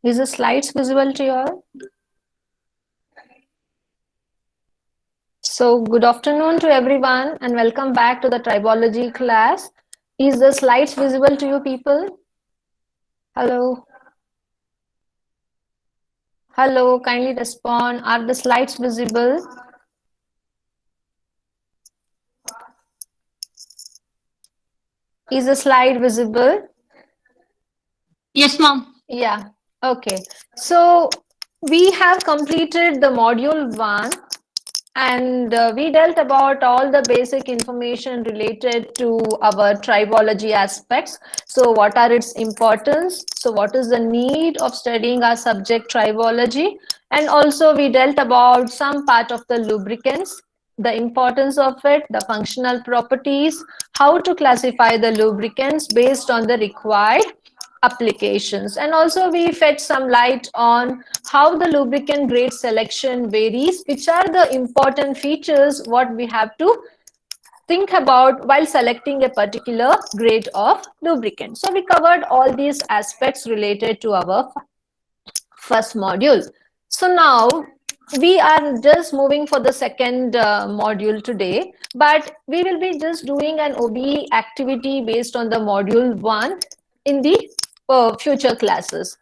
Is the slides visible to you all? So good afternoon to everyone and welcome back to the tribology class. Is the slides visible to you people? Hello. Hello, kindly respond. Are the slides visible? Is the slide visible? Yes, ma'am. Yeah. Okay. So we have completed the module 1 and we dealt about all the basic information related to our tribology aspects. So what are its importance? So what is the need of studying our subject tribology? And also we dealt about some part of the lubricants, the importance of it, the functional properties, how to classify the lubricants based on the required applications, and also we shed some light on how the lubricant grade selection varies, which are the important features what we have to think about while selecting a particular grade of lubricant. So we covered all these aspects related to our first module. So now we are just moving for the second module today, but we will be just doing an OBE activity based on the module 1 in the future classes,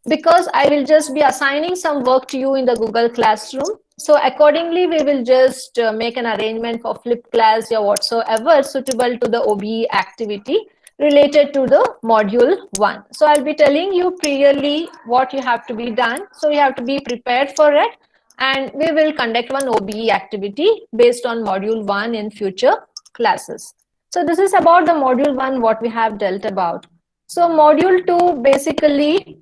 because I will just be assigning some work to you in the Google Classroom. So accordingly, we will just make an arrangement for flipped class or whatsoever suitable to the OBE activity related to the module 1. So I'll be telling you clearly what you have to be done. So you have to be prepared for it, and we will conduct one OBE activity based on module 1 in future classes. So this is about the module 1 what we have dealt about. So module 2 basically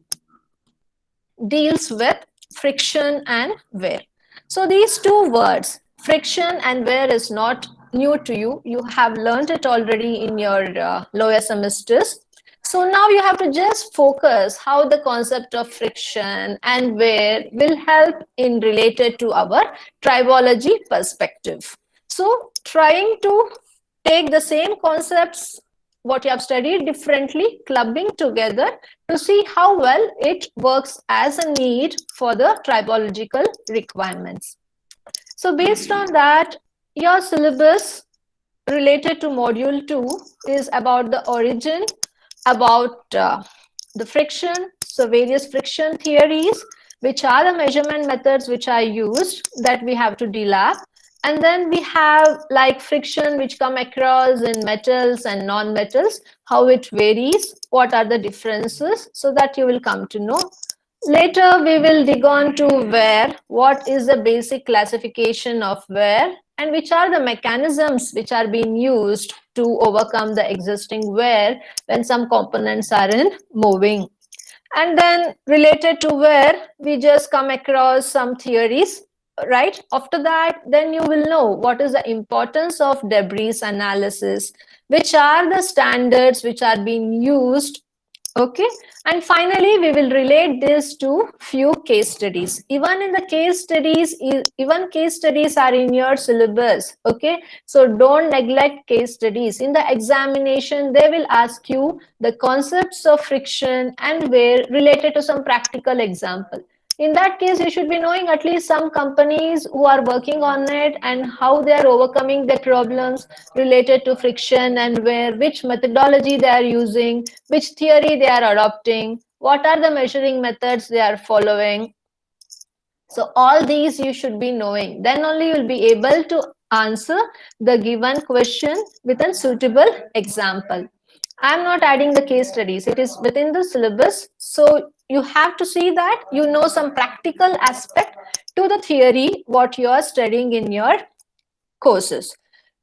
deals with friction and wear. So these two words, friction and wear, is not new to you. You have learned it already in your lower semesters. So now you have to just focus how the concept of friction and wear will help in related to our tribology perspective. So trying to take the same concepts what you have studied differently, clubbing together to see how well it works as a need for the tribological requirements. So based on that, your syllabus related to module 2 is about the origin, about the friction, so various friction theories, which are the measurement methods which are used that we have to delap. And then we have like friction which come across in metals and non-metals, how it varies, what are the differences, so that you will come to know. Later, we will dig on to wear, what is the basic classification of wear, and which are the mechanisms which are being used to overcome the existing wear when some components are in moving. And then related to wear, we just come across some theories, right? After that, then you will know what is the importance of debris analysis, which are the standards which are being used. Okay, and finally we will relate this to few case studies. Even in the case studies, even case studies are in your syllabus. Okay, so don't neglect case studies. In the examination, they will ask you the concepts of friction and wear related to some practical example. In that case, you should be knowing at least some companies who are working on it and how they are overcoming the problems related to friction and wear, which methodology they are using, which theory they are adopting, what are the measuring methods they are following. So all these you should be knowing. Then only you will be able to answer the given question with a suitable example. I am not adding the case studies. It is within the syllabus. So you have to see that you know some practical aspect to the theory what you are studying in your courses.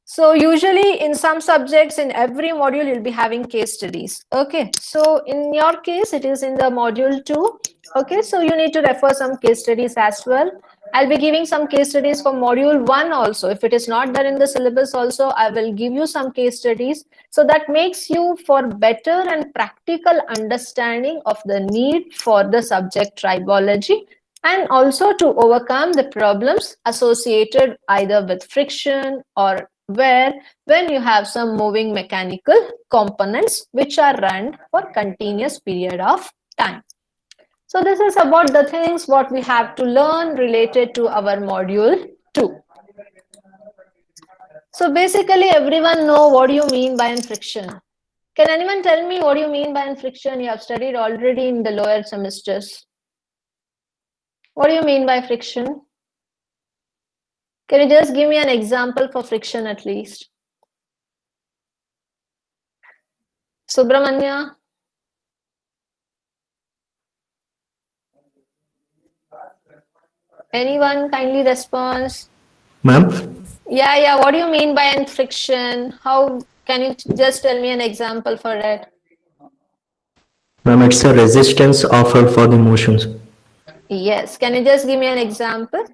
So usually in some subjects, in every module, you'll be having case studies. Okay, so in your case, it is in the module 2. Okay, so you need to refer some case studies as well. I'll be giving some case studies for module 1 also. If it is not there in the syllabus also, I will give you some case studies. So that makes you for better and practical understanding of the need for the subject tribology, and also to overcome the problems associated either with friction or wear when you have some moving mechanical components which are run for continuous period of time. So this is about the things what we have to learn related to our module 2. So basically everyone know what do you mean by friction. Can anyone tell me what do you mean by friction? You have studied already in the lower semesters. What do you mean by friction? Can you just give me an example for friction at least? Subramanya? Anyone kindly respond? Ma'am? Yeah. What do you mean by friction? How can you just tell me an example for it? Ma'am, it's a resistance offered for the motions. Yes. Can you just give me an example?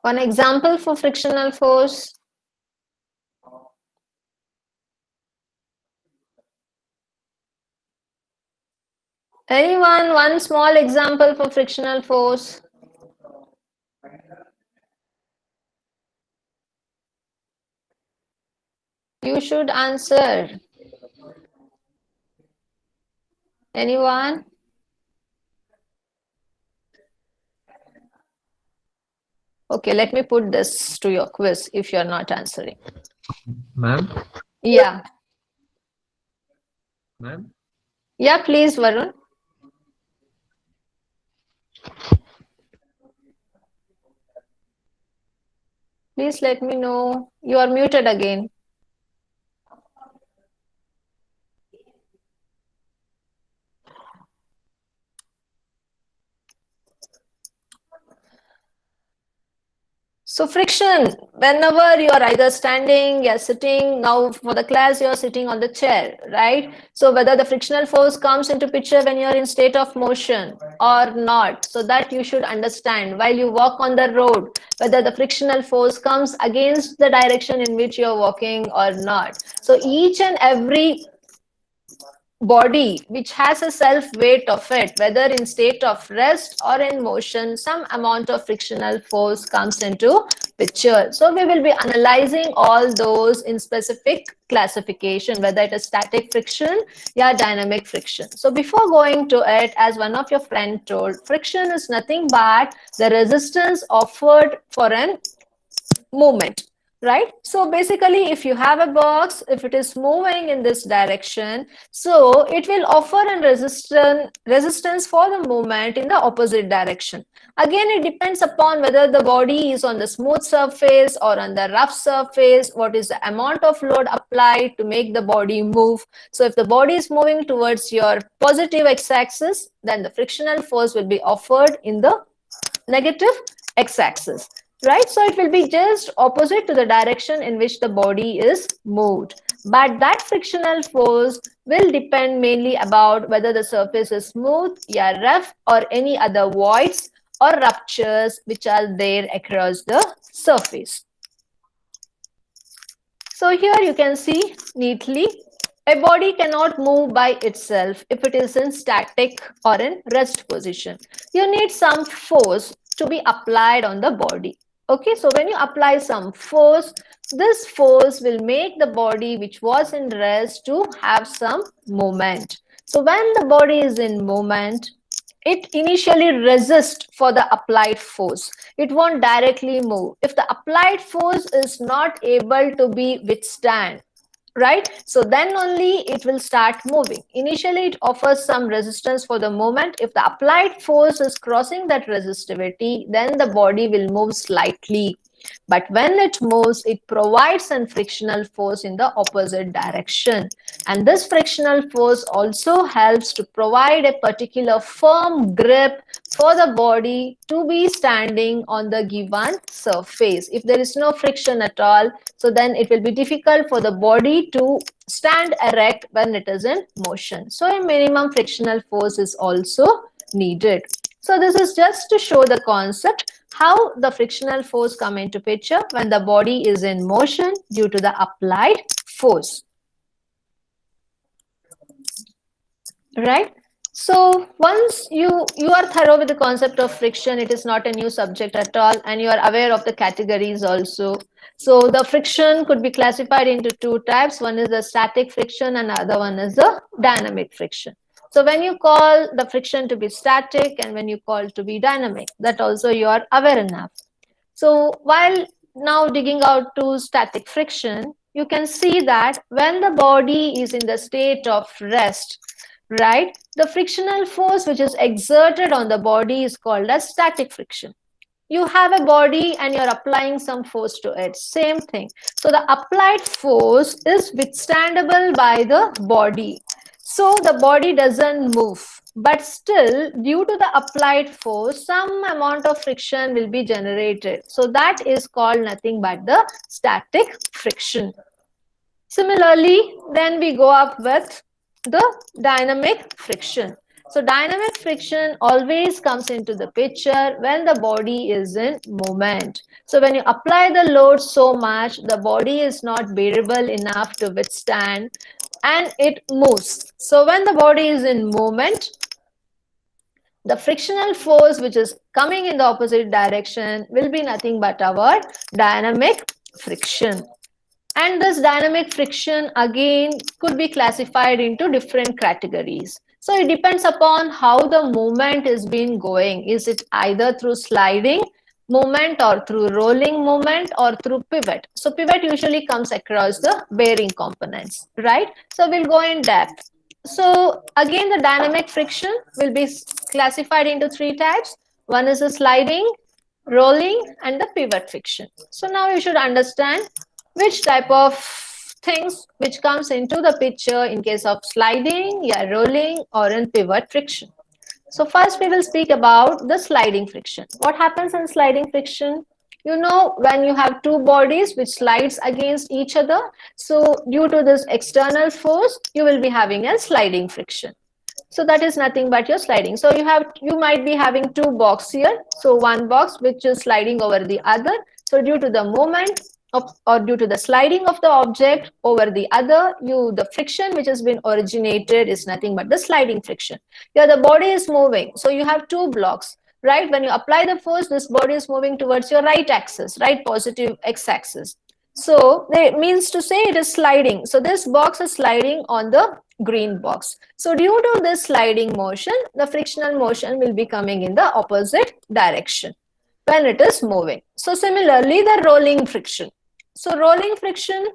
One example for frictional force. Anyone? One small example for frictional force. You should answer. Anyone? Okay, let me put this to your quiz if you're not answering. Ma'am? Yeah. Ma'am? Yeah, please, Varun. Please let me know. You are muted again. So friction, whenever you are either standing, you're sitting, now for the class you're sitting on the chair, right? So whether the frictional force comes into picture when you're in state of motion or not, so that you should understand while you walk on the road, whether the frictional force comes against the direction in which you're walking or not. So each and every body which has a self weight of it, whether in state of rest or in motion, some amount of frictional force comes into picture. So we will be analyzing all those in specific classification, whether it is static friction or dynamic friction. So before going to it, as one of your friend told, friction is nothing but the resistance offered for an movement, right? So basically if you have a box, if it is moving in this direction, so it will offer a resistance for the movement in the opposite direction. Again, it depends upon whether the body is on the smooth surface or on the rough surface, what is the amount of load applied to make the body move. So if the body is moving towards your positive x-axis, then the frictional force will be offered in the negative x-axis, right? So it will be just opposite to the direction in which the body is moved. But that frictional force will depend mainly about whether the surface is smooth, rough, or any other voids or ruptures which are there across the surface. So here you can see neatly, a body cannot move by itself if it is in static or in rest position. You need some force to be applied on the body. Okay, so when you apply some force, this force will make the body which was in rest to have some movement. So when the body is in movement, it initially resists for the applied force. It won't directly move. If the applied force is not able to be withstand, right? So then only it will start moving. Initially, it offers some resistance for the moment. If the applied force is crossing that resistivity, then the body will move slightly. But when it moves, it provides a frictional force in the opposite direction. And this frictional force also helps to provide a particular firm grip for the body to be standing on the given surface. If there is no friction at all, so then it will be difficult for the body to stand erect when it is in motion. So a minimum frictional force is also needed. So this is just to show the concept how the frictional force come into picture when the body is in motion due to the applied force. Right? So once you are thorough with the concept of friction, it is not a new subject at all, and you are aware of the categories also. So the friction could be classified into two types. One is the static friction and other one is the dynamic friction. So when you call the friction to be static and when you call to be dynamic, that also you are aware enough. So while now digging out to static friction, you can see that when the body is in the state of rest, right, the frictional force which is exerted on the body is called as static friction. You have a body and you're applying some force to it, same thing. So the applied force is withstandable by the body, so the body doesn't move, but still due to the applied force some amount of friction will be generated, so that is called nothing but the static friction. Similarly, then we go up with the dynamic friction. So dynamic friction always comes into the picture when the body is in movement. So when you apply the load so much, the body is not bearable enough to withstand and it moves. So when the body is in movement, the frictional force which is coming in the opposite direction will be nothing but our dynamic friction. And this dynamic friction again could be classified into different categories. So it depends upon how the movement is being going. Is it either through sliding movement or through rolling movement or through pivot? So pivot usually comes across the bearing components, right? So we'll go in depth. So again, the dynamic friction will be classified into three types. One is the sliding, rolling, and the pivot friction. So now you should understand which type of things which comes into the picture in case of sliding, yeah, rolling, or in pivot friction. So first we will speak about the sliding friction. What happens in sliding friction? You know, when you have two bodies which slides against each other, so due to this external force, you will be having a sliding friction. So that is nothing but your sliding. So you might be having two boxes here. So one box which is sliding over the other. So due to the movement or due to the sliding of the object over the other, the friction which has been originated is nothing but the sliding friction. Here the body is moving. So you have two blocks, right? When you apply the force, this body is moving towards your right axis, right? Positive x-axis. So it means to say it is sliding. So this box is sliding on the green box. So due to this sliding motion, the frictional motion will be coming in the opposite direction when it is moving. So similarly, the rolling friction. So rolling friction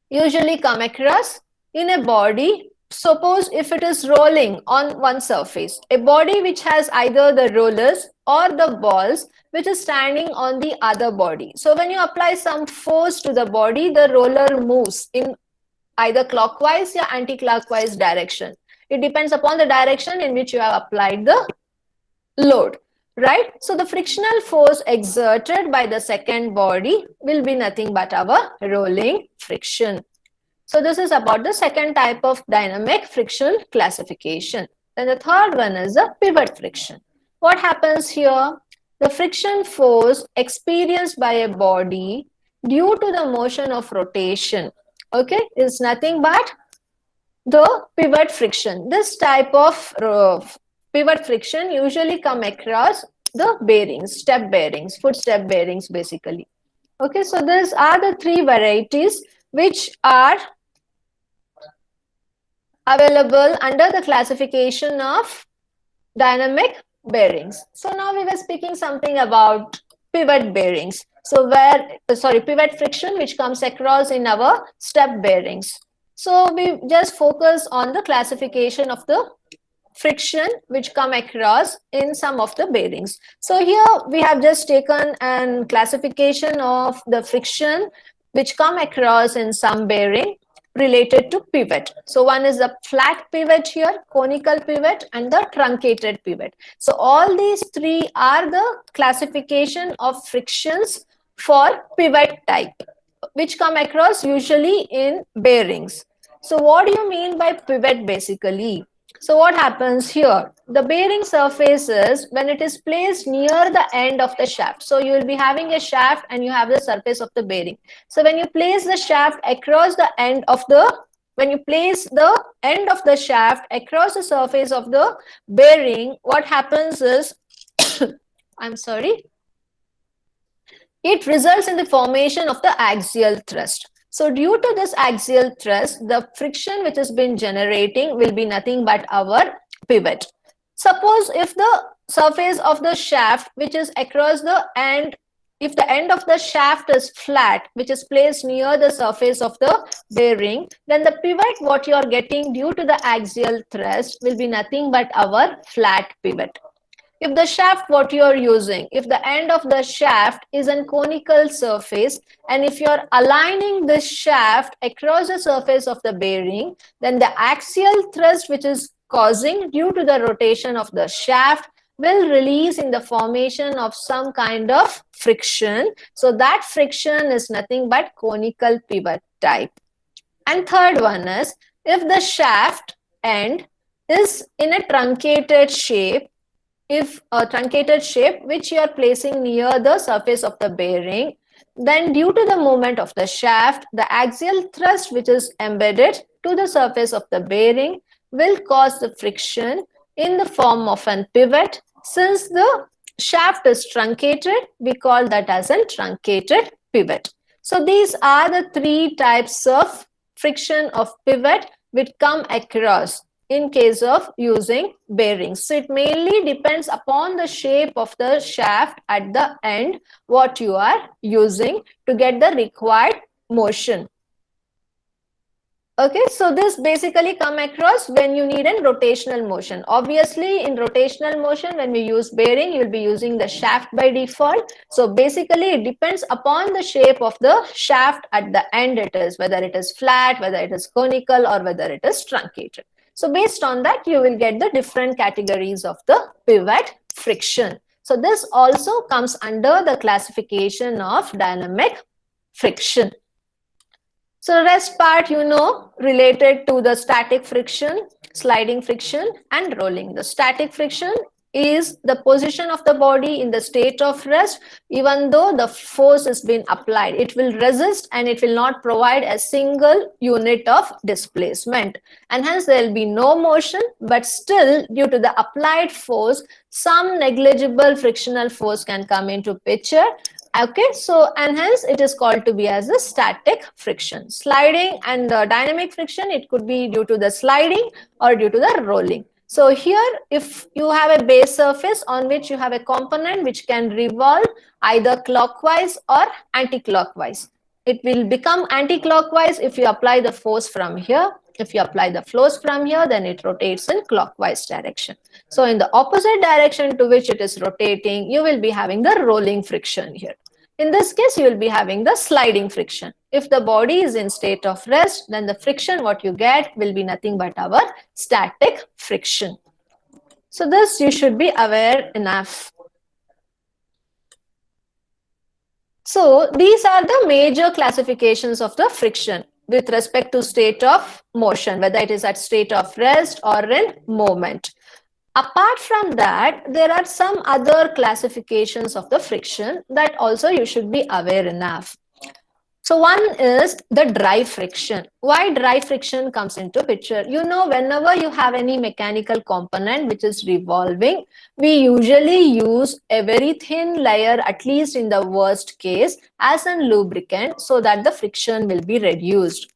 usually come across in a body. Suppose if it is rolling on one surface, a body which has either the rollers or the balls which is standing on the other body. So when you apply some force to the body, the roller moves in either clockwise or anti-clockwise direction. It depends upon the direction in which you have applied the load, right? So the frictional force exerted by the second body will be nothing but our rolling friction. So this is about the second type of dynamic friction classification. Then the third one is the pivot friction. What happens here? The friction force experienced by a body due to the motion of rotation, okay, is nothing but the pivot friction. This type of pivot friction usually come across the bearings, step bearings, footstep bearings basically. Okay, so these are the three varieties which are available under the classification of dynamic bearings. So now we were speaking something about pivot bearings. So pivot friction which comes across in our step bearings. So we just focus on the classification of the friction which come across in some of the bearings. So here we have just taken an classification of the friction which come across in some bearing related to pivot. So one is the flat pivot here, conical pivot, and the truncated pivot. So all these three are the classification of frictions for pivot type, which come across usually in bearings. So what do you mean by pivot basically? So what happens here? The bearing surfaces when it is placed near the end of the shaft. So you will be having a shaft and you have the surface of the bearing. So when you place the shaft across the end of the when you place the end of the shaft across the surface of the bearing, what happens is, I'm sorry, it results in the formation of the axial thrust. So due to this axial thrust, the friction which has been generating will be nothing but our pivot. Suppose if the surface of the shaft which is across the end, if the end of the shaft is flat, which is placed near the surface of the bearing, then the pivot what you are getting due to the axial thrust will be nothing but our flat pivot. If the shaft what you are using, if the end of the shaft is a conical surface, and if you are aligning this shaft across the surface of the bearing, then the axial thrust which is causing due to the rotation of the shaft will release in the formation of some kind of friction. So that friction is nothing but conical pivot type. And third one is, if the shaft end is in a truncated shape, if a truncated shape which you are placing near the surface of the bearing, then due to the movement of the shaft, the axial thrust which is embedded to the surface of the bearing will cause the friction in the form of a pivot. Since the shaft is truncated, we call that as a truncated pivot. So these are the three types of friction of pivot which come across in case of using bearings. So it mainly depends upon the shape of the shaft at the end what you are using to get the required motion. Okay, so this basically come across when you need a rotational motion. Obviously, in rotational motion, when we use bearing, you will be using the shaft by default. So basically, it depends upon the shape of the shaft at the end it is, whether it is flat, whether it is conical, or whether it is truncated. So based on that, you will get the different categories of the pivot friction. So this also comes under the classification of dynamic friction. So the rest part, you know, related to the static friction, sliding friction, and rolling. The static friction is the position of the body in the state of rest. Even though the force has been applied, it will resist and it will not provide a single unit of displacement, and hence there will be no motion, but still due to the applied force, some negligible frictional force can come into picture. Okay, so and hence it is called to be as a static friction. Sliding and dynamic friction, it could be due to the sliding or due to the rolling. So here, if you have a base surface on which you have a component which can revolve either clockwise or anti-clockwise. It will become anti-clockwise if you apply the force from here. If you apply the force from here, then it rotates in clockwise direction. So in the opposite direction to which it is rotating, you will be having the rolling friction here. In this case, you will be having the sliding friction. If the body is in state of rest, then the friction what you get will be nothing but our static friction. So this you should be aware enough. So these are the major classifications of the friction with respect to state of motion, whether it is at state of rest or in movement. Apart from that, there are some other classifications of the friction that also you should be aware enough. So one is the dry friction. Why dry friction comes into picture? You know, whenever you have any mechanical component which is revolving, we usually use a very thin layer, at least in the worst case, as a lubricant so that the friction will be reduced.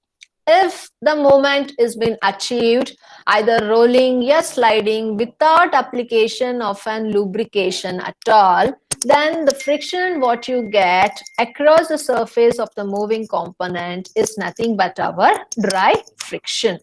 If the movement is been achieved either rolling or sliding without application of an lubrication at all, then the friction what you get across the surface of the moving component is nothing but our dry friction.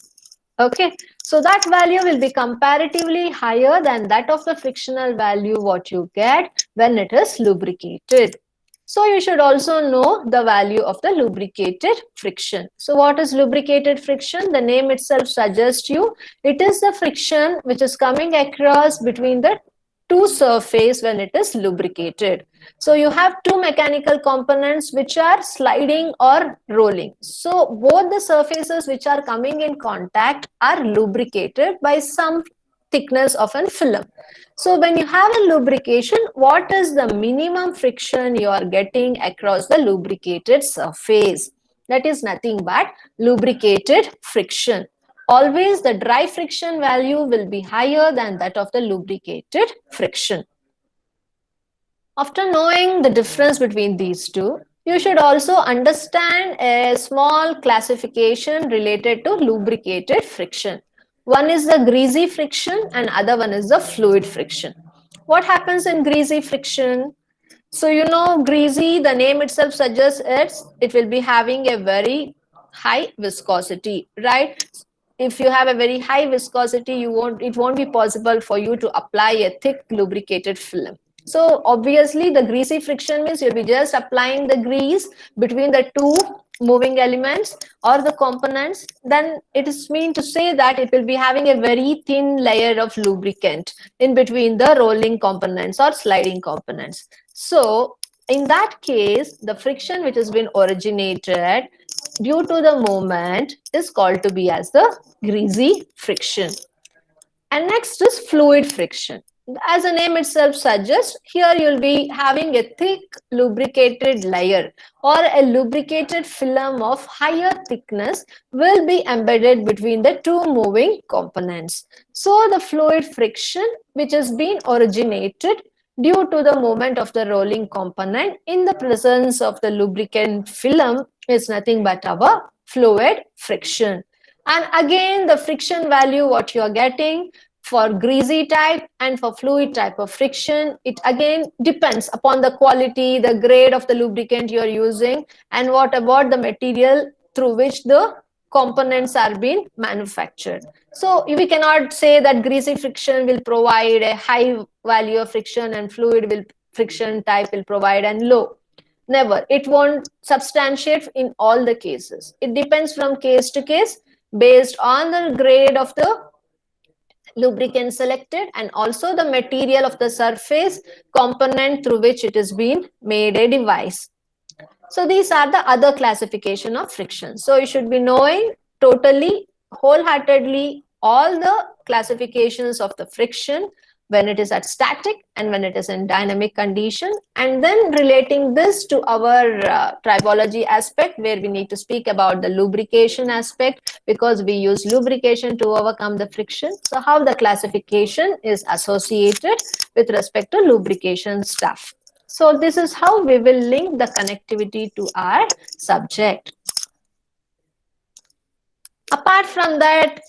Okay, so that value will be comparatively higher than that of the frictional value what you get when it is lubricated. So you should also know the value of the lubricated friction. So what is lubricated friction? The name itself suggests you it is the friction which is coming across between the two surfaces when it is lubricated. So you have two mechanical components which are sliding or rolling. So both the surfaces which are coming in contact are lubricated by some thickness of a film. So when you have a lubrication, what is the minimum friction you are getting across the lubricated surface? That is nothing but lubricated friction. Always the dry friction value will be higher than that of the lubricated friction. After knowing the difference between these two, you should also understand a small classification related to lubricated friction. One is the greasy friction and other one is the fluid friction. What happens in greasy friction? So you know, greasy, the name itself suggests it will be having a very high viscosity, right? If you have a very high viscosity, it won't be possible for you to apply a thick lubricated film. So obviously the greasy friction means you'll be just applying the grease between the two moving elements or the components. Then it is mean to say that it will be having a very thin layer of lubricant in between the rolling components or sliding components. So in that case, the friction which has been originated due to the movement is called to be as the greasy friction. And next is fluid friction. As the name itself suggests, here you'll be having a thick lubricated layer or a lubricated film of higher thickness will be embedded between the two moving components. So the fluid friction which has been originated due to the movement of the rolling component in the presence of the lubricant film is nothing but our fluid friction. And again, the friction value what you are getting for greasy type and for fluid type of friction, it again depends upon the quality, the grade of the lubricant you are using, and what about the material through which the components are being manufactured. So we cannot say that greasy friction will provide a high value of friction and friction type will provide a low. Never. It won't substantiate in all the cases. It depends from case to case based on the grade of the lubricant selected and also the material of the surface component through which it is being made a device. So these are the other classification of friction. So you should be knowing totally, wholeheartedly all the classifications of the friction when it is at static and when it is in dynamic condition, and then relating this to our tribology aspect where we need to speak about the lubrication aspect because we use lubrication to overcome the friction. So how the classification is associated with respect to lubrication stuff. So this is how we will link the connectivity to our subject. Apart from that,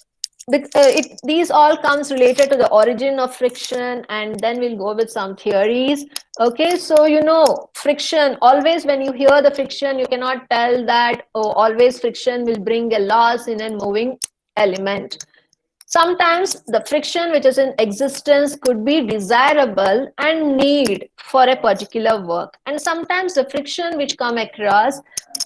these all comes related to the origin of friction, and then we'll go with some theories. Okay, so you know, friction, always when you hear the friction, you cannot tell that, oh, always friction will bring a loss in a moving element. Sometimes the friction which is in existence could be desirable and need for a particular work. And sometimes the friction which come across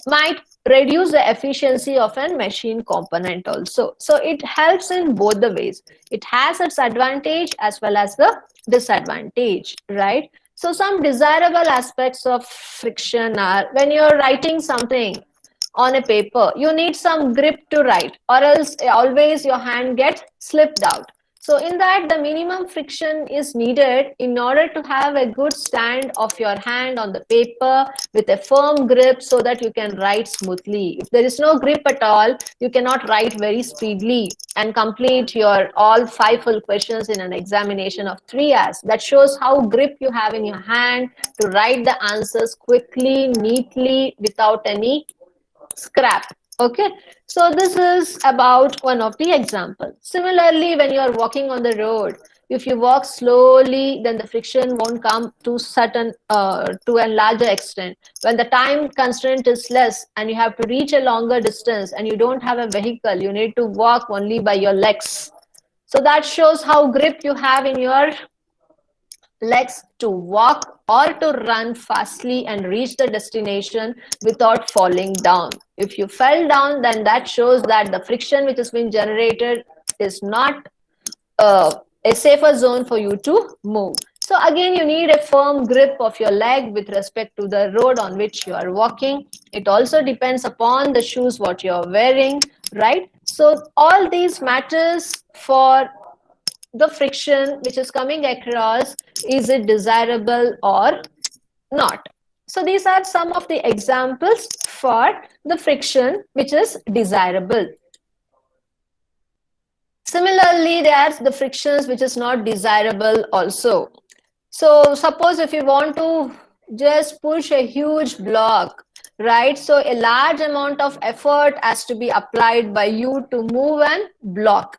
might reduce the efficiency of a machine component also. So it helps in both the ways. It has its advantage as well as the disadvantage, right? So some desirable aspects of friction are when you're writing something on a paper, you need some grip to write, or else always your hand gets slipped out. So in that, the minimum friction is needed in order to have a good stand of your hand on the paper with a firm grip so that you can write smoothly. If there is no grip at all, you cannot write very speedily and complete your all 5 full questions in an examination of 3 hours. That shows how grip you have in your hand to write the answers quickly, neatly, without any scrap. Okay, so this is about one of the examples. Similarly, when you are walking on the road, if you walk slowly, then the friction won't come to to a larger extent. When the time constraint is less and you have to reach a longer distance and you don't have a vehicle, you need to walk only by your legs. So that shows how grip you have in your legs to walk or to run fastly and reach the destination without falling down. If you fell down, then that shows that the friction which has been generated is not a safer zone for you to move. So again, you need a firm grip of your leg with respect to the road on which you are walking. It also depends upon the shoes what you are wearing, right? So all these matters for the friction which is coming across, is it desirable or not? So these are some of the examples for the friction which is desirable. Similarly, there's the frictions which is not desirable also. So suppose if you want to just push a huge block, right? So a large amount of effort has to be applied by you to move an block.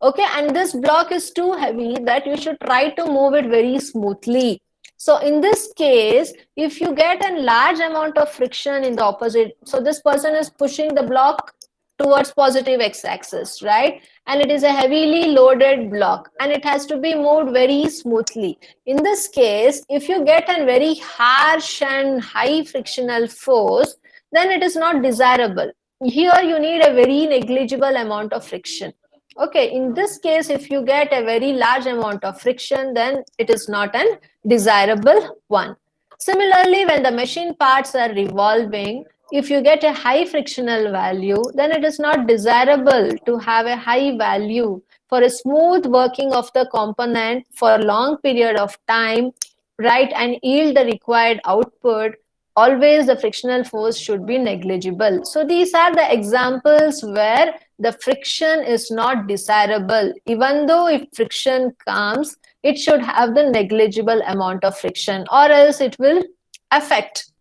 Okay, and this block is too heavy that you should try to move it very smoothly. So in this case, if you get a large amount of friction in the opposite, so this person is pushing the block towards positive x-axis, right? And it is a heavily loaded block and it has to be moved very smoothly. In this case, if you get a very harsh and high frictional force, then it is not desirable. Here you need a very negligible amount of friction. Okay, in this case, if you get a very large amount of friction, then it is not an desirable one. Similarly, when the machine parts are revolving, if you get a high frictional value, then it is not desirable to have a high value for a smooth working of the component for a long period of time, right, and yield the required output. Always the frictional force should be negligible. So these are the examples where the friction is not desirable. Even though if friction comes, it should have the negligible amount of friction, or else it will affect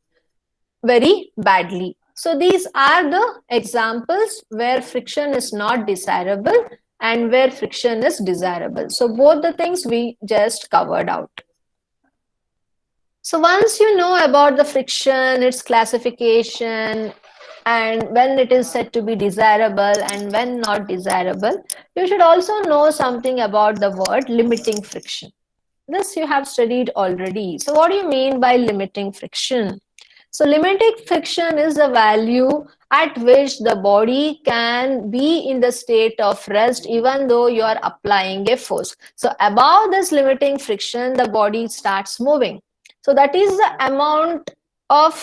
very badly. So these are the examples where friction is not desirable and where friction is desirable. So both the things we just covered out. So once you know about the friction, its classification, and when it is said to be desirable and when not desirable, you should also know something about the word limiting friction. This you have studied already. So what do you mean by limiting friction? So limiting friction is the value at which the body can be in the state of rest even though you are applying a force. So above this limiting friction, the body starts moving. So that is the amount of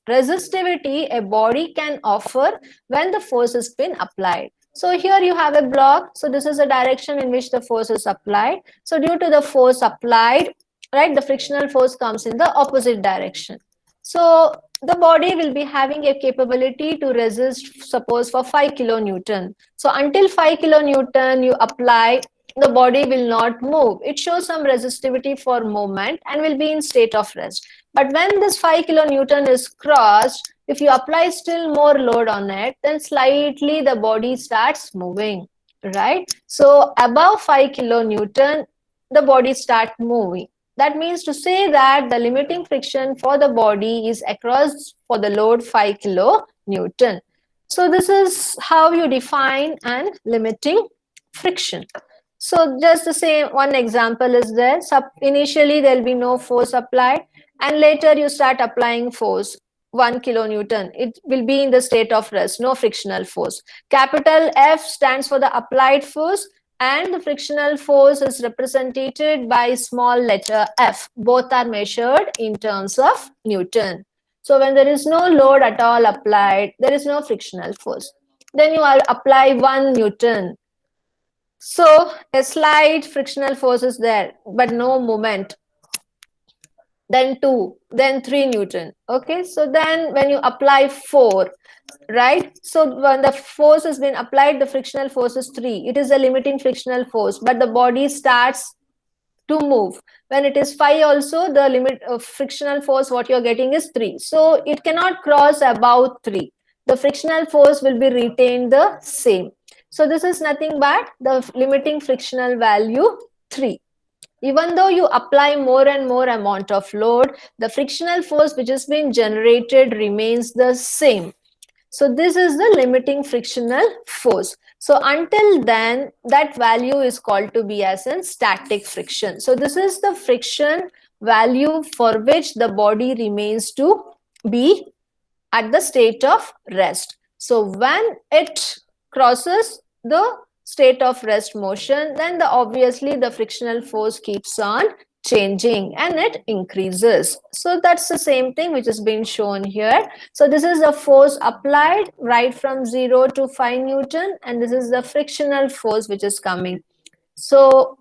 resistivity a body can offer when the force has been applied. So here you have a block. So this is the direction in which the force is applied. So due to the force applied, right, the frictional force comes in the opposite direction. So the body will be having a capability to resist, suppose for 5 kilonewton. So until 5 kilonewton you apply, the body will not move. It shows some resistivity for movement and will be in state of rest. But when this 5 kilonewton is crossed, if you apply still more load on it, then slightly the body starts moving, right? So above 5 kilonewton, the body starts moving. That means to say that the limiting friction for the body is across for the load 5 kilonewton. So this is how you define an limiting friction. So just the same one example is there. Initially there will be no force applied and later you start applying force 1 kilonewton. It will be in the state of rest, no frictional force. Capital F stands for the applied force and the frictional force is represented by small letter f. Both are measured in terms of Newton. So when there is no load at all applied, there is no frictional force. Then you apply 1 Newton. So a slight frictional force is there, but no moment. Then 2, then 3 Newton. Okay, so then when you apply 4, right? So when the force has been applied, the frictional force is 3. It is a limiting frictional force, but the body starts to move. When it is 5 also, the limit of frictional force what you're getting is 3. So it cannot cross above 3. The frictional force will be retained the same. So this is nothing but the limiting frictional value 3. Even though you apply more and more amount of load, the frictional force which is being generated remains the same. So this is the limiting frictional force. So until then, that value is called to be as in static friction. So this is the friction value for which the body remains to be at the state of rest. So when it crosses the state of rest motion, then obviously the frictional force keeps on changing and it increases. So that's the same thing which is being shown here. So this is the force applied right from 0 to 5 Newton and this is the frictional force which is coming. So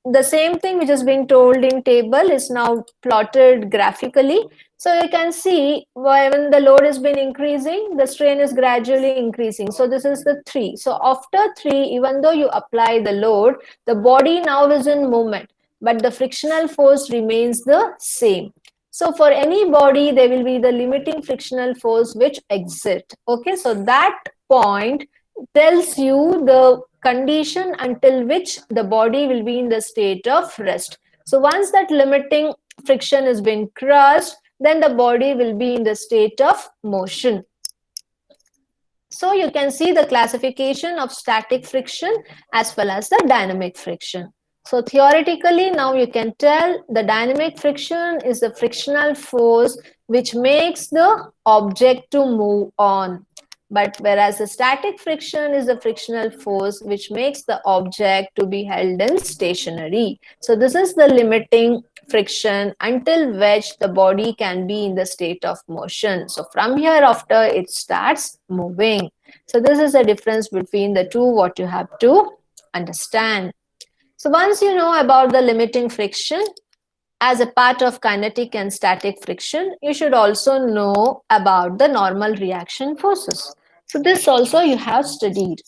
the same thing which is being told in table is now plotted graphically. So you can see when the load has been increasing, the strain is gradually increasing. So this is the 3. So after 3, even though you apply the load, the body now is in movement, but the frictional force remains the same. So for any body, there will be the limiting frictional force which exist. Okay, so that point tells you the condition until which the body will be in the state of rest. So once that limiting friction has been crossed, then the body will be in the state of motion. So you can see the classification of static friction as well as the dynamic friction. So theoretically, now you can tell the dynamic friction is the frictional force which makes the object to move on. But whereas the static friction is the frictional force which makes the object to be held in stationary. So this is the limiting friction until which the body can be in the state of motion. So from here after it starts moving. So this is the difference between the two, what you have to understand. So once you know about the limiting friction as a part of kinetic and static friction, you should also know about the normal reaction forces. So this also you have studied.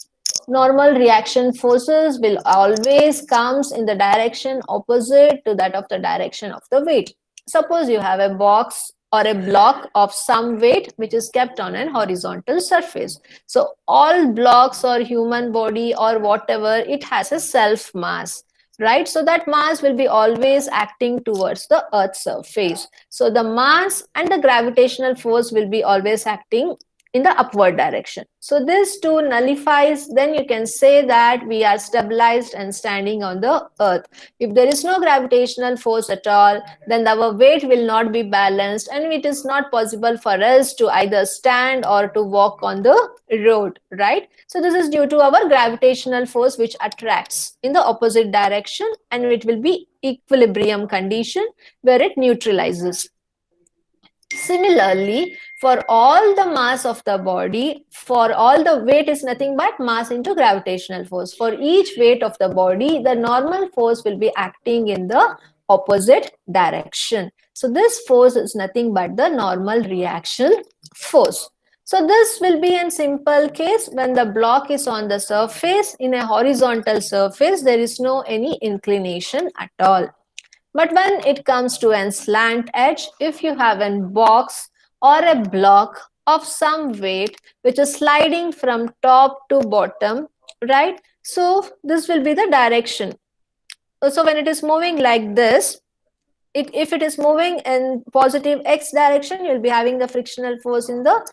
Normal reaction forces will always comes in the direction opposite to that of the direction of the weight. Suppose you have a box or a block of some weight which is kept on an horizontal surface. So all blocks or human body or whatever, it has a self mass, right? So that mass will be always acting towards the earth's surface. So the mass and the gravitational force will be always acting in the upward direction. So this two nullifies, then you can say that we are stabilized and standing on the earth. If there is no gravitational force at all, then our weight will not be balanced and it is not possible for us to either stand or to walk on the road, right? So this is due to our gravitational force which attracts in the opposite direction and it will be equilibrium condition where it neutralizes. Similarly, for all the mass of the body, for all the weight is nothing but mass into gravitational force. For each weight of the body, the normal force will be acting in the opposite direction. So this force is nothing but the normal reaction force. So this will be a simple case when the block is on the surface. In a horizontal surface, there is no any inclination at all. But when it comes to a slant edge, if you have a box or a block of some weight which is sliding from top to bottom, right? So this will be the direction. So when it is moving like this, if it is moving in positive x direction, you'll be having the frictional force in the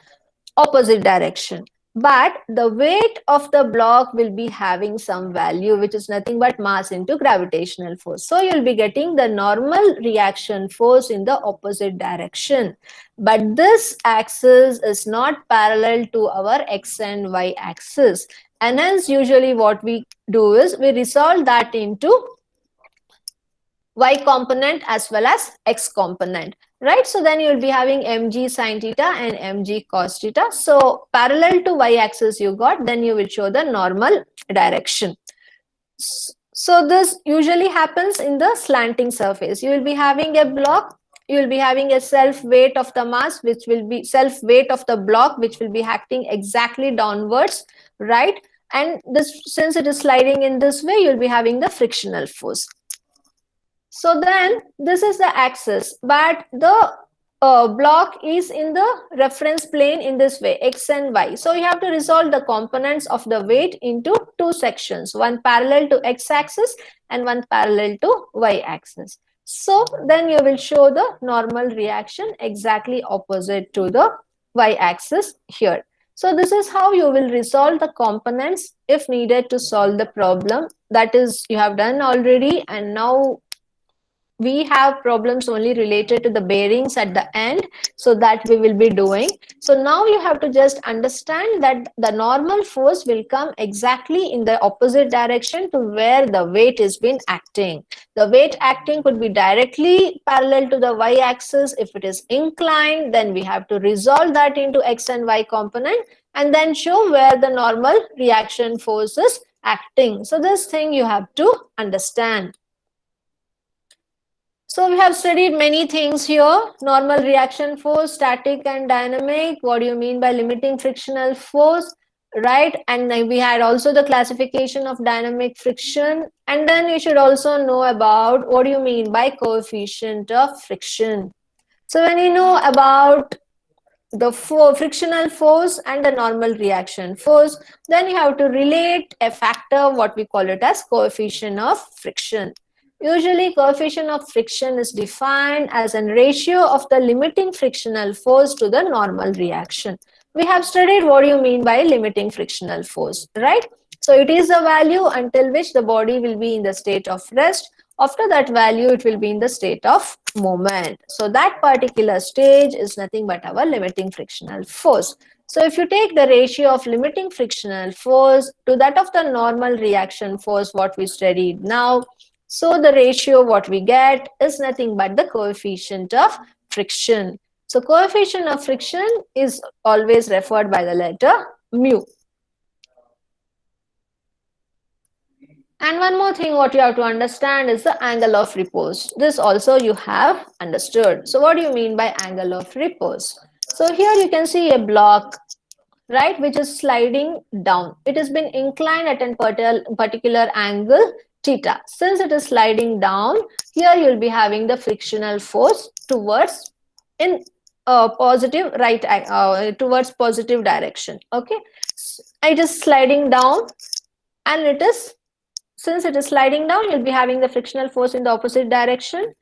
opposite direction. But the weight of the block will be having some value which is nothing but mass into gravitational force. So you'll be getting the normal reaction force in the opposite direction. But this axis is not parallel to our x and y axis. And hence usually what we do is we resolve that into y component as well as x component, right? So then you will be having mg sine theta and mg cos theta. So parallel to y axis you got, then you will show the normal direction. So this usually happens in the slanting surface. You will be having a block, you will be having a self weight of the mass which will be self weight of the block which will be acting exactly downwards, right? And this, since it is sliding in this way, you'll be having the frictional force. So then this is the axis, but the block is in the reference plane in this way, x and y. So you have to resolve the components of the weight into two sections, one parallel to x axis and one parallel to y axis. So then you will show the normal reaction exactly opposite to the y axis here. So this is how you will resolve the components if needed to solve the problem. That is, you have done already, and now we have problems only related to the bearings at the end, so that we will be doing. So now you have to just understand that the normal force will come exactly in the opposite direction to where the weight has been acting. The weight acting could be directly parallel to the y axis. If it is inclined, then we have to resolve that into x and y component and then show where the normal reaction force is acting. So this thing you have to understand. So we have studied many things here. Normal reaction force, static and dynamic. What do you mean by limiting frictional force? Right? And then we had also the classification of dynamic friction. And then you should also know about what do you mean by coefficient of friction. So when you know about the frictional force and the normal reaction force, then you have to relate a factor, what we call it as coefficient of friction. Usually coefficient of friction is defined as a ratio of the limiting frictional force to the normal reaction. We have studied what you mean by limiting frictional force, right? So it is the value until which the body will be in the state of rest. After that value, it will be in the state of moment. So that particular stage is nothing but our limiting frictional force. So if you take the ratio of limiting frictional force to that of the normal reaction force, what we studied now, so the ratio what we get is nothing but the coefficient of friction. So coefficient of friction is always referred by the letter mu. And one more thing what you have to understand is the angle of repose. This also you have understood. So what do you mean by angle of repose? So here you can see a block, right, which is sliding down. It has been inclined at a particular angle theta. Since it is sliding down, here you'll be having the frictional force towards in positive right towards positive direction. Okay, it is sliding down, and it is, since it is sliding down, you'll be having the frictional force in the opposite direction.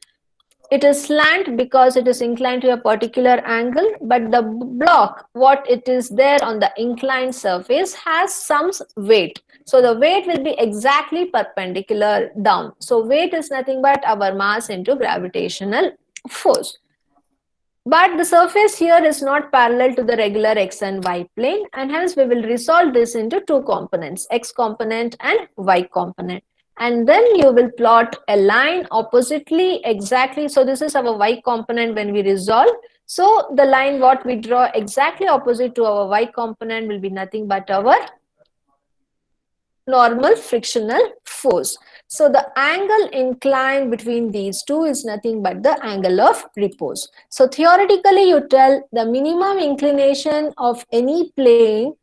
It is slant because it is inclined to a particular angle, but the block, what it is there on the inclined surface, has some weight. So the weight will be exactly perpendicular down. So weight is nothing but our mass into gravitational force. But the surface here is not parallel to the regular x and y plane, and hence we will resolve this into two components, x component and y component. And then you will plot a line oppositely exactly. So this is our y component when we resolve. So the line what we draw exactly opposite to our y component will be nothing but our normal frictional force. So the angle inclined between these two is nothing but the angle of repose. So theoretically you tell the minimum inclination of any plane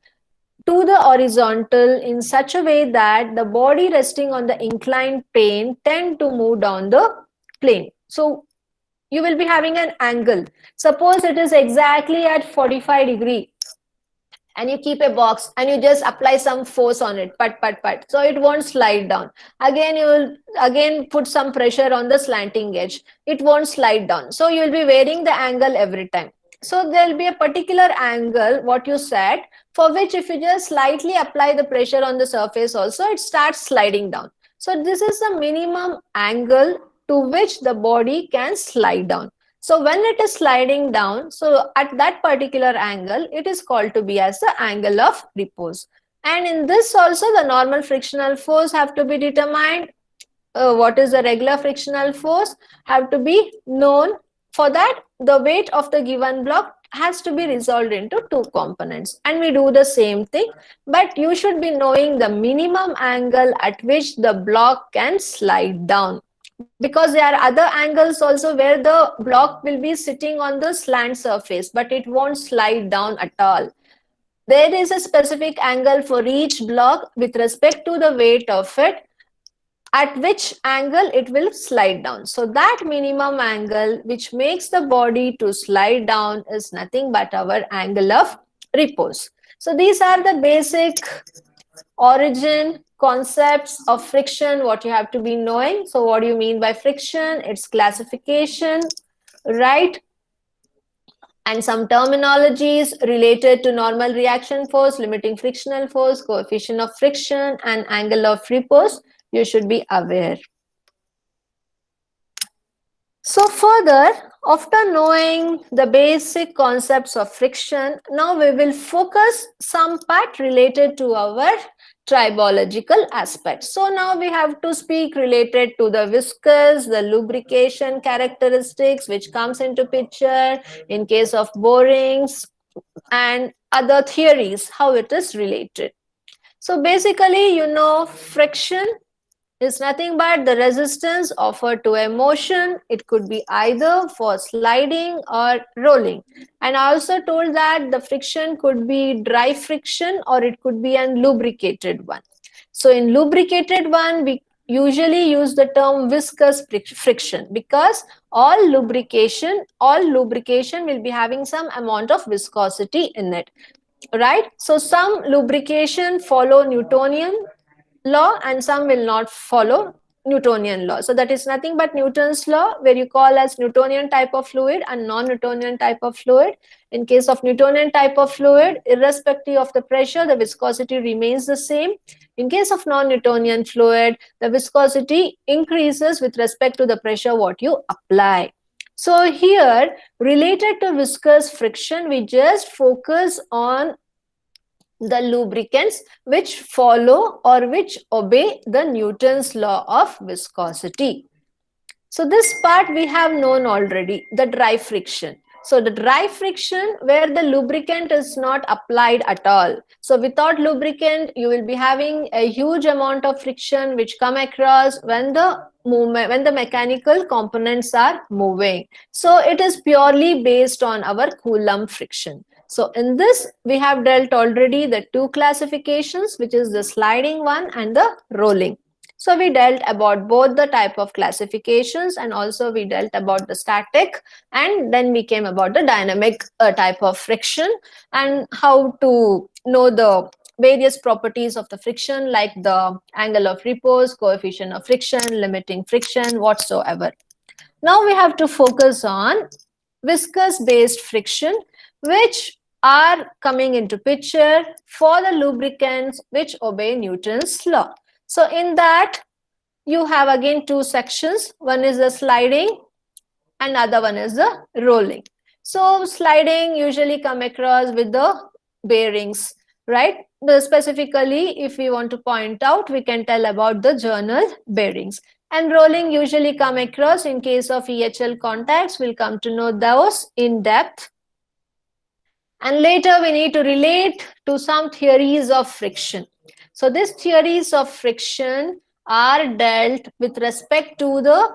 to the horizontal in such a way that the body resting on the inclined plane tend to move down the plane. So you will be having an angle. Suppose it is exactly at 45 degree, and you keep a box and you just apply some force on it, pat, so it won't slide down. Again, you will again put some pressure on the slanting edge, it won't slide down. So you will be varying the angle every time. So there will be a particular angle what you set, for which if you just slightly apply the pressure on the surface also, it starts sliding down. So this is the minimum angle to which the body can slide down. So when it is sliding down, so at that particular angle, it is called to be as the angle of repose. And in this also, the normal frictional force have to be determined. What is the regular frictional force have to be known. For that, the weight of the given block has to be resolved into two components. And we do the same thing, but you should be knowing the minimum angle at which the block can slide down. Because there are other angles also where the block will be sitting on the slant surface, but it won't slide down at all. There is a specific angle for each block with respect to the weight of it, at which angle it will slide down. So that minimum angle which makes the body to slide down is nothing but our angle of repose. So these are the basic origin concepts of friction, what you have to be knowing. So what do you mean by friction? Its classification, right? And some terminologies related to normal reaction force, limiting frictional force, coefficient of friction, and angle of repose, you should be aware. So further, after knowing the basic concepts of friction, now we will focus some part related to our tribological aspects. So now we have to speak related to the viscous, the lubrication characteristics which comes into picture in case of borings and other theories, how it is related. So basically, you know, friction is nothing but the resistance offered to a motion. It could be either for sliding or rolling. And I also told that the friction could be dry friction or it could be an lubricated one. So in lubricated one, we usually use the term viscous friction because all lubrication will be having some amount of viscosity in it, right? So some lubrication follow Newtonian law and some will not follow Newtonian law. So that is nothing but Newton's law, where you call as Newtonian type of fluid and non-Newtonian type of fluid. In case of Newtonian type of fluid, irrespective of the pressure, the viscosity remains the same. In case of non-Newtonian fluid, the viscosity increases with respect to the pressure what you apply. So here, related to viscous friction, we just focus on the lubricants which follow or which obey the Newton's law of viscosity. So this part we have known already, the dry friction. So the dry friction where the lubricant is not applied at all. So without lubricant, you will be having a huge amount of friction which come across when the movement, when the mechanical components are moving. So it is purely based on our Coulomb friction. So in this, we have dealt already the two classifications, which is the sliding one and the rolling. So we dealt about both the type of classifications and also we dealt about the static, and then we came about the dynamic type of friction and how to know the various properties of the friction like the angle of repose, coefficient of friction, limiting friction, whatsoever. Now we have to focus on viscous based friction, which are coming into picture for the lubricants which obey Newton's law. So in that, you have again two sections. One is the sliding and other one is the rolling. So sliding usually come across with the bearings, right? Specifically, if we want to point out, we can tell about the journal bearings. And rolling usually come across in case of EHL contacts. We'll come to know those in depth. And later we need to relate to some theories of friction. So these theories of friction are dealt with respect to the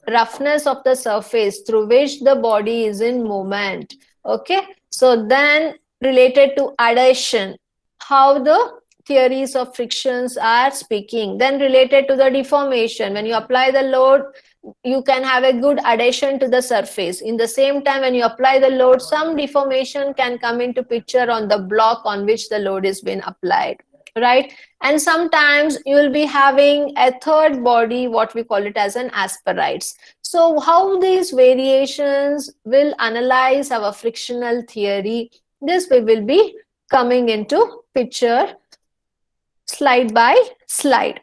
roughness of the surface through which the body is in movement. Okay. So then related to adhesion, how the theories of frictions are speaking. Then related to the deformation, when you apply the load, you can have a good adhesion to the surface. In the same time, when you apply the load, some deformation can come into picture on the block on which the load is being applied, right? And sometimes you will be having a third body, what we call it as an asperities. So how these variations will analyze our frictional theory, this we will be coming into picture slide by slide.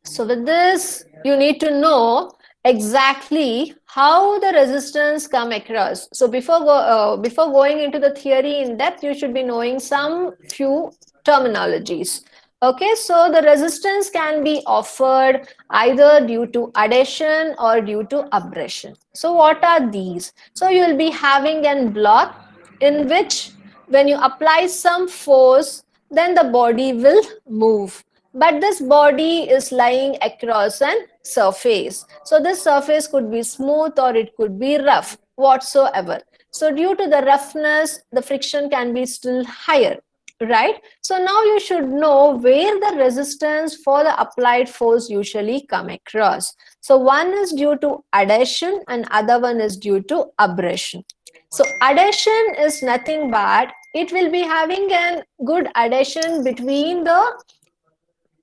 So with this, you need to know exactly how the resistance come across. So before going into the theory in depth, you should be knowing some few terminologies. Okay, so the resistance can be offered either due to adhesion or due to abrasion. So what are these? So you will be having a block in which when you apply some force, then the body will move. But this body is lying across an surface. So this surface could be smooth or it could be rough, whatsoever. So due to the roughness, the friction can be still higher, right? So now you should know where the resistance for the applied force usually come across. So one is due to adhesion and other one is due to abrasion. So adhesion is nothing but it will be having a good adhesion between the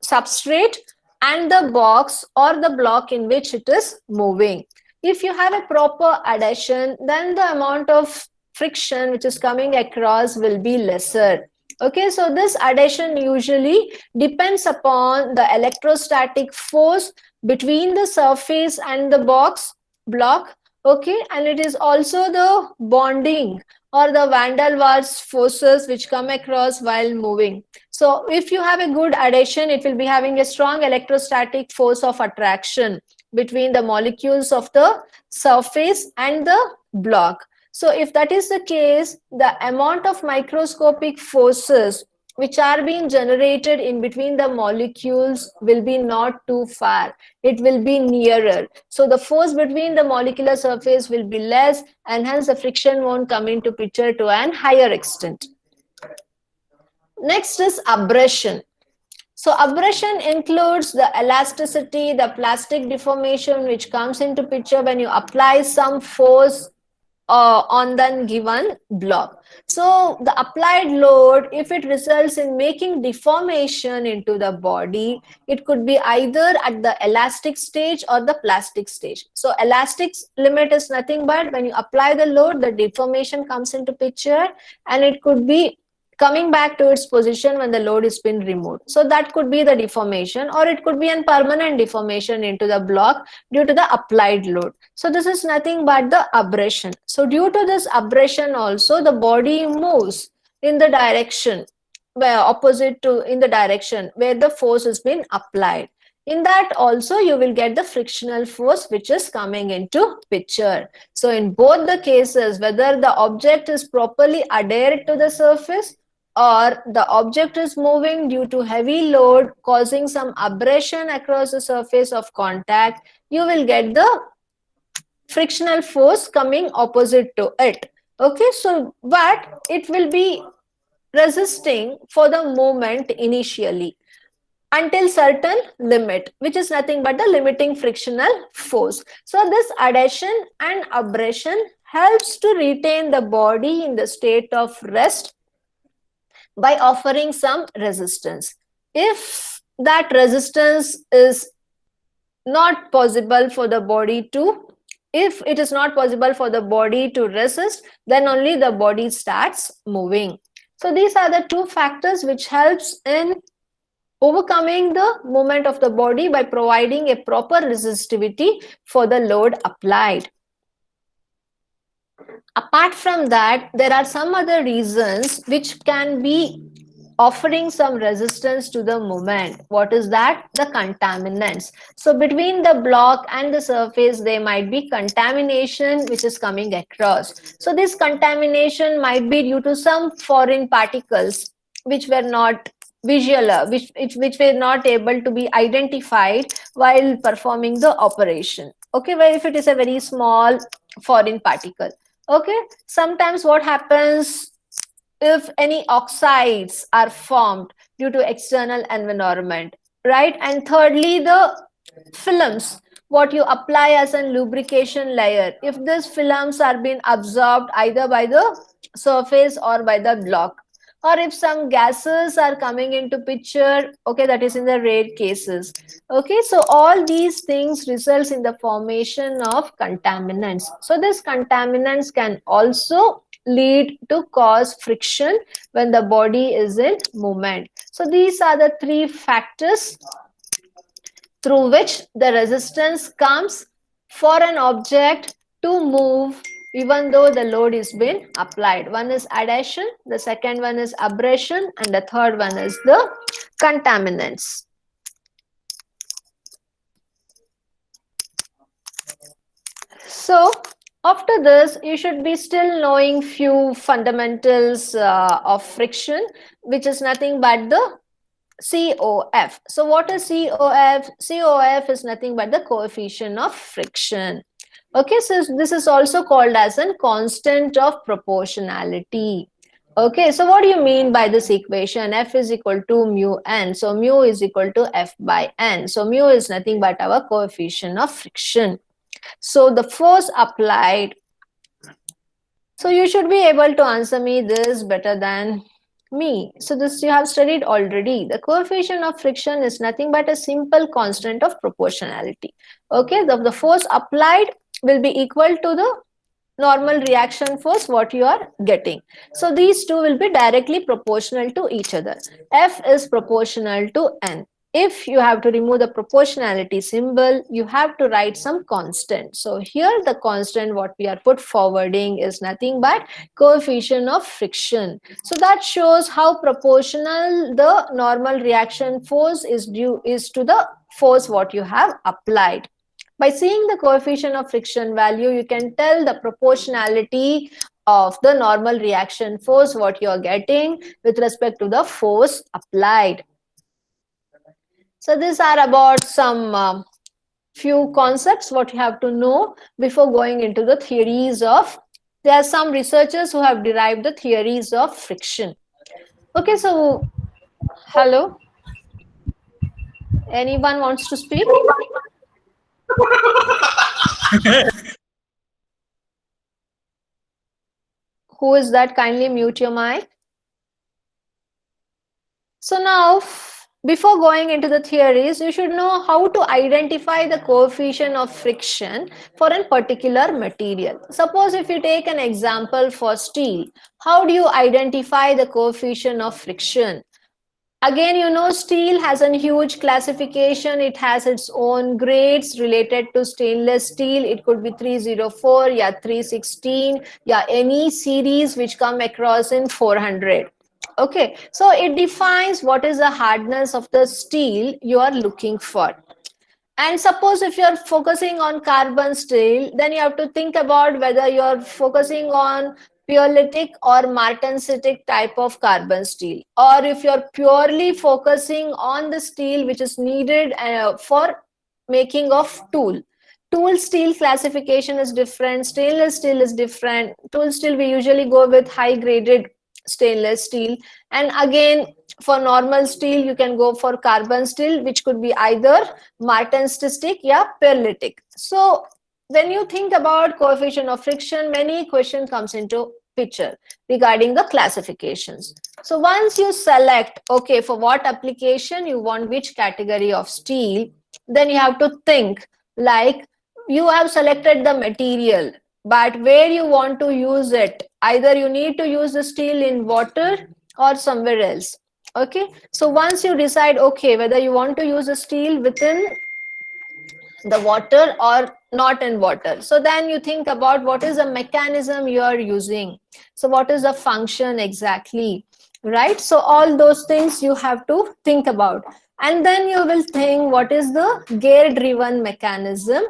substrate and the box or the block in which it is moving. If you have a proper adhesion, then the amount of friction which is coming across will be lesser. Okay, so this adhesion usually depends upon the electrostatic force between the surface and the box block. Okay, and it is also the bonding or the van der Waals forces which come across while moving. So if you have a good adhesion, it will be having a strong electrostatic force of attraction between the molecules of the surface and the block. So if that is the case, the amount of microscopic forces which are being generated in between the molecules will be not too far. It will be nearer. So the force between the molecular surface will be less, and hence the friction won't come into picture to an higher extent. Next is abrasion. So abrasion includes the elasticity, the plastic deformation which comes into picture when you apply some force on the given block. So the applied load, if it results in making deformation into the body, it could be either at the elastic stage or the plastic stage. So elastic limit is nothing but when you apply the load, the deformation comes into picture, and it could be coming back to its position when the load is been removed. So that could be the deformation, or it could be a permanent deformation into the block due to the applied load. So this is nothing but the abrasion. So due to this abrasion also, the body moves in the direction where opposite to in the direction where the force has been applied. In that also you will get the frictional force which is coming into picture. So in both the cases, whether the object is properly adhered to the surface or the object is moving due to heavy load causing some abrasion across the surface of contact, you will get the frictional force coming opposite to it. Okay, so but it will be resisting for the movement initially until certain limit, which is nothing but the limiting frictional force. So this adhesion and abrasion helps to retain the body in the state of rest by offering some resistance. If that resistance is not possible for the body to, if it is not possible for the body to resist, then only the body starts moving. So these are the two factors which helps in overcoming the movement of the body by providing a proper resistivity for the load applied. Apart from that, there are some other reasons which can be offering some resistance to the movement. What is that? The contaminants. So between the block and the surface, there might be contamination which is coming across. So this contamination might be due to some foreign particles which were not visual, which were not able to be identified while performing the operation. Okay, well, if it is a very small foreign particle. Okay, sometimes what happens if any oxides are formed due to external environment, right? And thirdly, the films, what you apply as a lubrication layer, if these films are being absorbed either by the surface or by the block, or if some gases are coming into picture, okay, that is in the rare cases. Okay, so all these things results in the formation of contaminants. So these contaminants can also lead to cause friction when the body is in movement. So these are the three factors through which the resistance comes for an object to move even though the load is been applied. One is adhesion, the second one is abrasion, and the third one is the contaminants. So after this, you should be still knowing few fundamentals of friction, which is nothing but the COF. So what is COF? COF is nothing but the coefficient of friction. Okay, so this is also called as a constant of proportionality. Okay, so what do you mean by this equation? F is equal to mu n. So mu is equal to F by n. So mu is nothing but our coefficient of friction. So the force applied. So you should be able to answer me this better than me. So this you have studied already. The coefficient of friction is nothing but a simple constant of proportionality. Okay, the force applied will be equal to the normal reaction force what you are getting. So these two will be directly proportional to each other. F is proportional to n. If you have to remove the proportionality symbol, you have to write some constant. So here the constant what we are put forwarding is nothing but coefficient of friction. So that shows how proportional the normal reaction force is to the force what you have applied. By seeing the coefficient of friction value, you can tell the proportionality of the normal reaction force, what you are getting with respect to the force applied. So these are about some few concepts what you have to know before going into the theories of. There are some researchers who have derived the theories of friction. Okay, so hello, anyone wants to speak? Who is that? Kindly mute your mic. So now, before going into the theories, you should know how to identify the coefficient of friction for a particular material. Suppose if you take an example for steel, how do you identify the coefficient of friction? Again, you know, steel has a huge classification. It has its own grades related to stainless steel. It could be 304, yeah, 316, yeah, any series which come across in 400. Okay, so it defines what is the hardness of the steel you are looking for. And suppose if you're focusing on carbon steel, then you have to think about whether you're focusing on pyolitic or martensitic type of carbon steel, or if you're purely focusing on the steel which is needed for making of tool. Tool steel classification is different, stainless steel is different. Tool steel we usually go with high graded stainless steel, and again for normal steel you can go for carbon steel, which could be either martensitic or pyolitic. So when you think about coefficient of friction, many question comes into picture regarding the classifications. So once you select, okay, for what application you want which category of steel, then you have to think like you have selected the material, but where you want to use it. Either you need to use the steel in water or somewhere else. Okay, so once you decide, okay, whether you want to use a steel within the water or not in water, so then you think about what is the mechanism you are using, so what is the function exactly, right? So all those things you have to think about, and then you will think what is the gear driven mechanism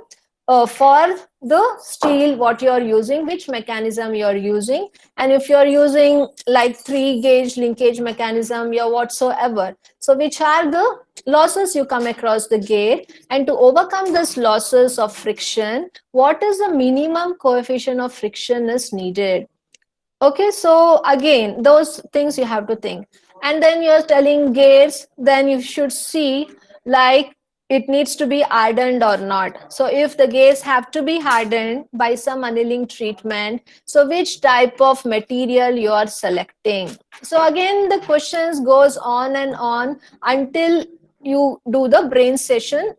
for the steel what you are using, which mechanism you are using. And if you are using like 3-gauge linkage mechanism or whatsoever, so which are the losses you come across the gear, and to overcome this losses of friction, what is the minimum coefficient of friction is needed. Okay, so again those things you have to think. And then you're telling gears, then you should see like it needs to be hardened or not. So if the gears have to be hardened by some annealing treatment, so which type of material you are selecting. So again the questions goes on and on until you do the brainstorming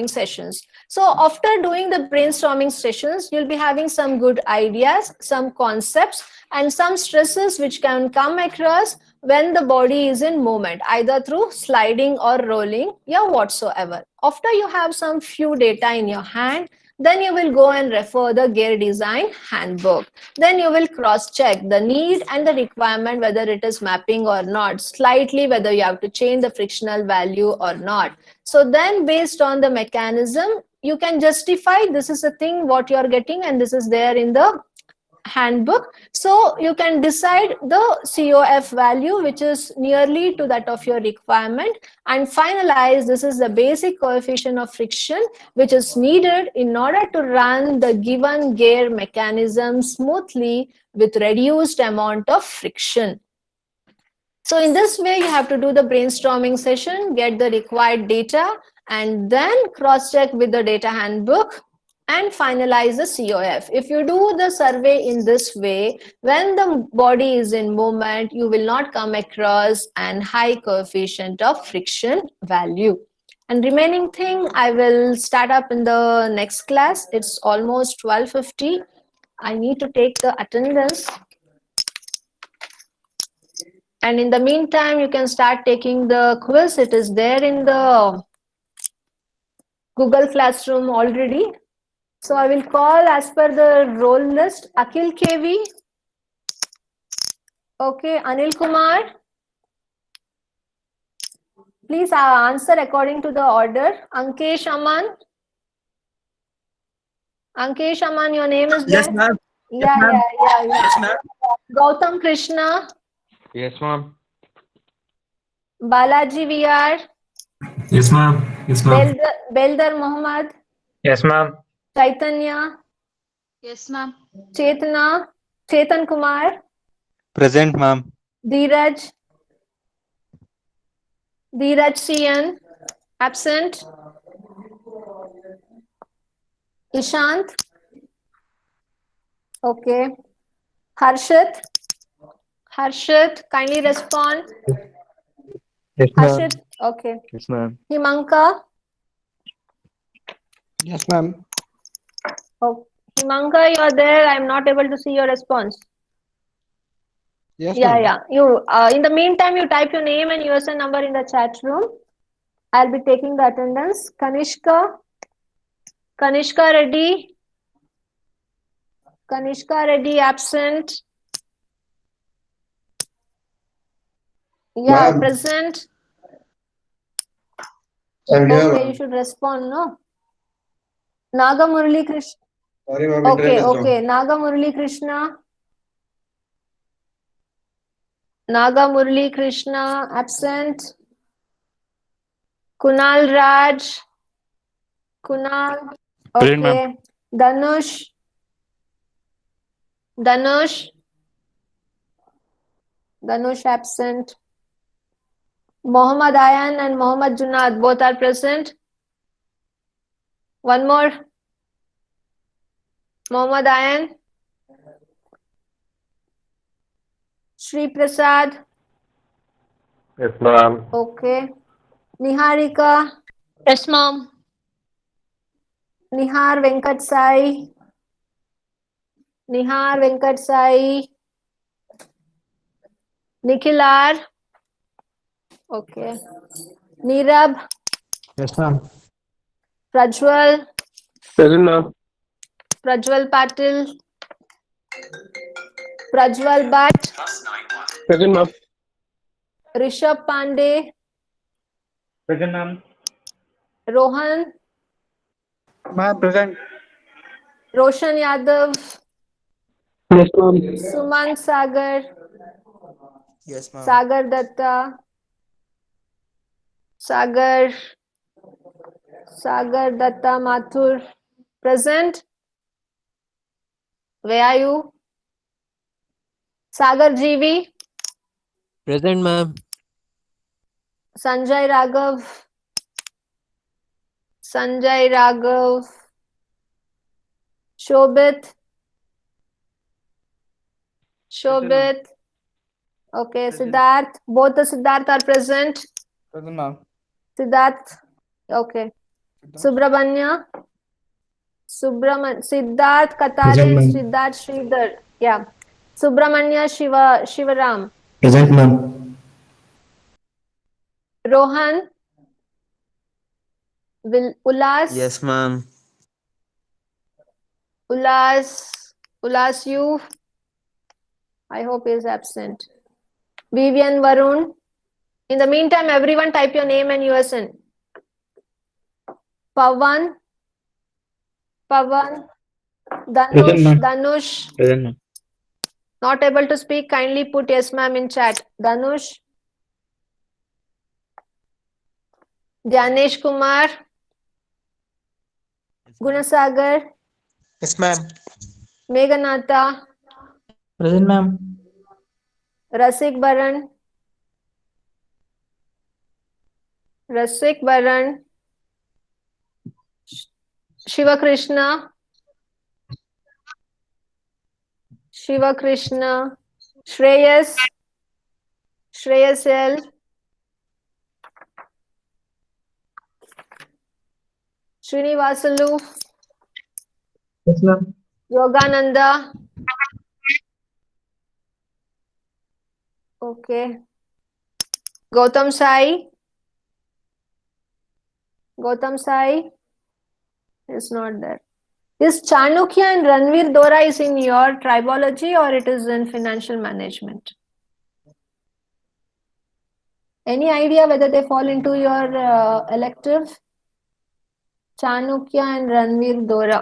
sessions. So after doing the brainstorming sessions, you'll be having some good ideas, some concepts, and some stresses which can come across when the body is in movement, either through sliding or rolling, yeah, whatsoever. After you have some few data in your hand, then you will go and refer the gear design handbook. Then you will cross check the need and the requirement, whether it is mapping or not, slightly whether you have to change the frictional value or not. So then based on the mechanism, you can justify this is a thing what you are getting and this is there in the handbook. So you can decide the COF value which is nearly to that of your requirement, and finalize this is the basic coefficient of friction which is needed in order to run the given gear mechanism smoothly with reduced amount of friction. So in this way, you have to do the brainstorming session, get the required data, and then cross-check with the data handbook and finalize the COF. If you do the survey in this way, when the body is in movement, you will not come across an high coefficient of friction value. And remaining thing, I will start up in the next class. It's almost 12:50. I need to take the attendance. And in the meantime, you can start taking the quiz. It is there in the Google Classroom already. So I will call as per the roll list, Akhil KV. Okay, Anil Kumar. Please answer according to the order. Ankesh Aman. Ankesh Aman, your name is there? Yes, ma'am. Yeah, ma'am. yeah, yeah, yeah. Yes, ma'am. Gautam Krishna, Yes, ma'am. Balaji VR, Yes, ma'am. Yes, ma'am. Beldar Mohammed, Yes, ma'am. Chaitanya, Yes, ma'am. Chetna, Chetan Kumar, Present, ma'am. Dheeraj, Dheeraj CN, absent. Ishant, okay. Harshit, Harshit, kindly respond. Yes, ma'am. Harshit, okay. Yes, ma'am. Himanka, Yes, ma'am. oh, Himanka, you're there. I'm not able to see your response. Yes, Yeah, ma'am. yeah. You. In the meantime, you type your name and USN number in the chat room. I'll be taking the attendance. Kanishka, Kanishka Reddy, Kanishka Reddy absent. Yeah, Ma'am. present. I'm Okay, you should respond, no? Naga Murali Krishna. Sorry, ma'am. Okay, Internet is okay. down. Naga Murali Krishna. Naga Murali Krishna absent. Kunal Raj. Kunal. Present, ma'am. Okay. Danush. Danush. Danush absent. Mohammad Ayan and Mohammad Junaid both are present. One more. Mohammad Ayan. Shri Prasad. Yes, ma'am. Okay. Niharika. Yes, ma'am. Nihar Venkat Sai. Nihar Venkat Sai. Nikhilar. Okay. Nirab. Yes, ma'am. Prajwal. Present, ma'am. Prajwal Patil. Prajwal Bhatt. Present, ma'am. Rishabh Pandey. Present, ma'am. Rohan. Ma'am, present. Roshan Yadav. Yes, ma'am. Sumant Sagar. Yes, ma'am. Sagar Datta. Sagar. Sagar Datta Mathur. Present. Where are you? Sagar GV. Present, ma'am. Sanjay Raghav. Sanjay Raghav. Shobit. Shobit. Okay, Siddharth. Both the Siddharth are present. Present, ma'am. Siddharth. Okay. Subramanya. Siddharth Katare. Present, ma'am. Siddharth Sridhar. Yeah. Subramanya Shivaram. Present, ma'am. Rohan. Ulas. Yes, ma'am. Ulas you. I hope he is absent. Vivian Varun. In the meantime, everyone type your name and USN. Pavan. Pavan. Present, ma'am. Danush. Present, ma'am. Not able to speak, kindly put yes ma'am in chat. Danush. Dhyanesh Kumar. Gunasagar. Yes, ma'am. Meghanatha. Present, ma'am. Rasik Baran. Rasik Baran. Shiva Krishna. Shiva Krishna. Shreyas. Shreyas L. Srinivasalu. Yes, ma'am. Yogananda. Okay. Gautam Sai. Gautam Sai is not there. Is Chanukya and Ranveer Dora is in your tribology or it is in financial management? Any idea whether they fall into your elective? Chanukya and Ranveer Dora.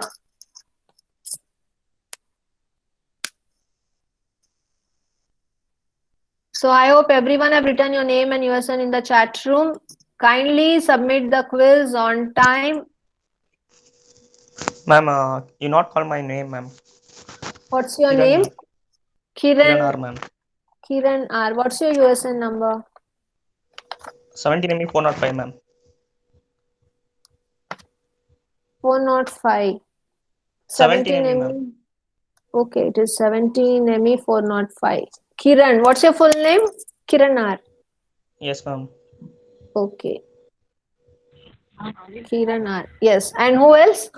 So I hope everyone have written your name and USN in the chat room. Kindly submit the quiz on time. Ma'am, you not call my name, ma'am. What's your Kiran, name? ma'am. Kiran R, Kiran. ma'am. Kiran R. What's your USN number? 17 ME 405, ma'am. 405. 17 ME, 17 ma'am. ME. Okay, it is 17 ME 405. Kiran, what's your full name? Kiran R. Yes, ma'am. Okay. Kiran R. Yes. And who else?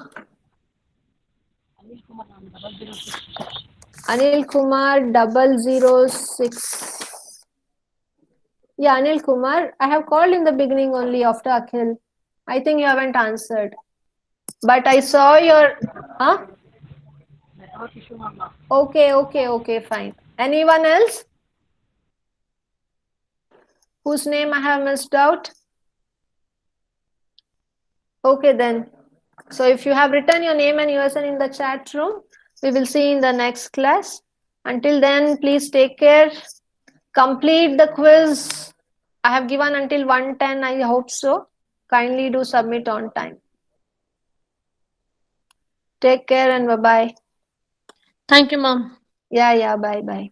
Anil Kumar 006. Yeah, Anil Kumar. I have called in the beginning only after Akhil. I think you haven't answered. But I saw your. Huh? Okay, fine. Anyone else? Whose name I have missed out? Okay, then. So if you have written your name and USN in the chat room, we will see in the next class. Until then, please take care. Complete the quiz. I have given until 1:10. I hope so. Kindly do submit on time. Take care and bye-bye. Thank you, ma'am. Yeah, bye-bye.